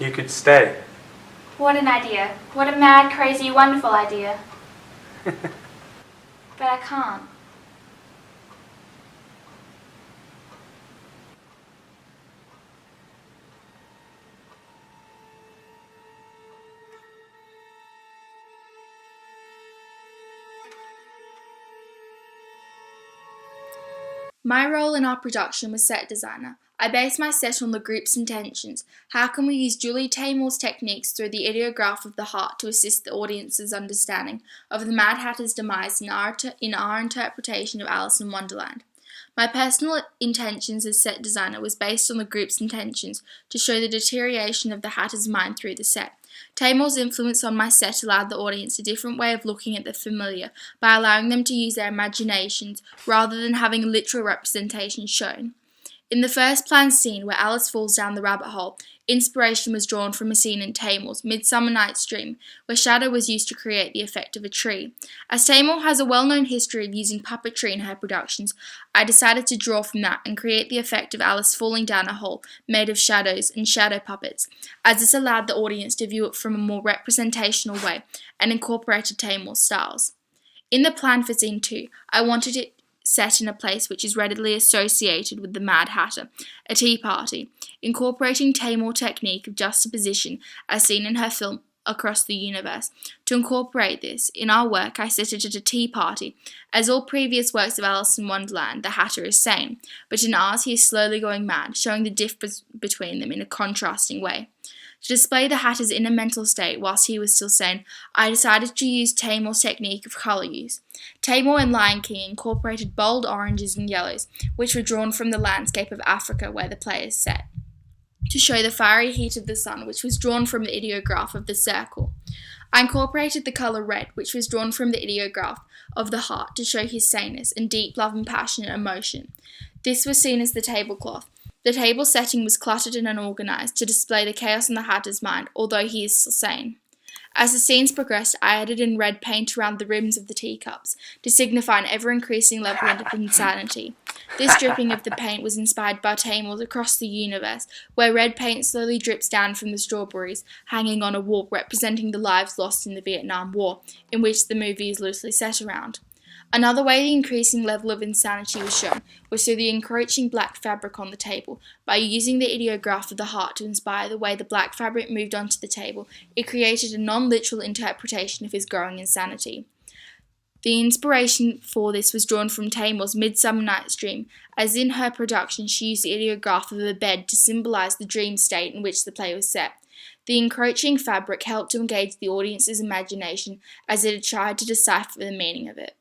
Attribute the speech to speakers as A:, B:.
A: You could stay.
B: What an idea. What a mad, crazy, wonderful idea. But I can't.
C: My role in our production was set designer. I based my set on the group's intentions. How can we use Julie Taymor's techniques through the ideograph of the heart to assist the audience's understanding of the Mad Hatter's demise in our interpretation of Alice in Wonderland? My personal intentions as set designer was based on the group's intentions to show the deterioration of the Hatter's mind through the set. Taymor's influence on my set allowed the audience a different way of looking at the familiar by allowing them to use their imaginations rather than having a literal representation shown. In the first planned scene where Alice falls down the rabbit hole, inspiration was drawn from a scene in Taymor's Midsummer Night's Dream, where shadow was used to create the effect of a tree. As Taymor has a well-known history of using puppetry in her productions, I decided to draw from that and create the effect of Alice falling down a hole made of shadows and shadow puppets, as this allowed the audience to view it from a more representational way and incorporated Taymor's styles. In the plan for Scene 2, I wanted it set in a place which is readily associated with the Mad Hatter, a tea party, incorporating Taymor's technique of juxtaposition as seen in her film Across the Universe. To incorporate this, in our work I set it at a tea party. As all previous works of Alice in Wonderland, the Hatter is sane, but in ours he is slowly going mad, showing the difference between them in a contrasting way. To display the Hatter's inner mental state whilst he was still sane, I decided to use Taymor's technique of colour use. Taymor in Lion King incorporated bold oranges and yellows, which were drawn from the landscape of Africa where the play is set, to show the fiery heat of the sun, which was drawn from the ideograph of the circle. I incorporated the colour red, which was drawn from the ideograph of the heart, to show his saneness and deep love and passionate emotion. This was seen as the tablecloth. The table setting was cluttered and unorganised to display the chaos in the Hatter's mind, although he is still sane. As the scenes progressed, I added in red paint around the rims of the teacups to signify an ever-increasing level of insanity. This dripping of the paint was inspired by Taymor's Across the Universe, where red paint slowly drips down from the strawberries hanging on a wall representing the lives lost in the Vietnam War, in which the movie is loosely set around. Another way the increasing level of insanity was shown was through the encroaching black fabric on the table. By using the ideograph of the heart to inspire the way the black fabric moved onto the table, it created a non-literal interpretation of his growing insanity. The inspiration for this was drawn from Taymor's Midsummer Night's Dream, as in her production she used the ideograph of a bed to symbolise the dream state in which the play was set. The encroaching fabric helped to engage the audience's imagination as it had tried to decipher the meaning of it.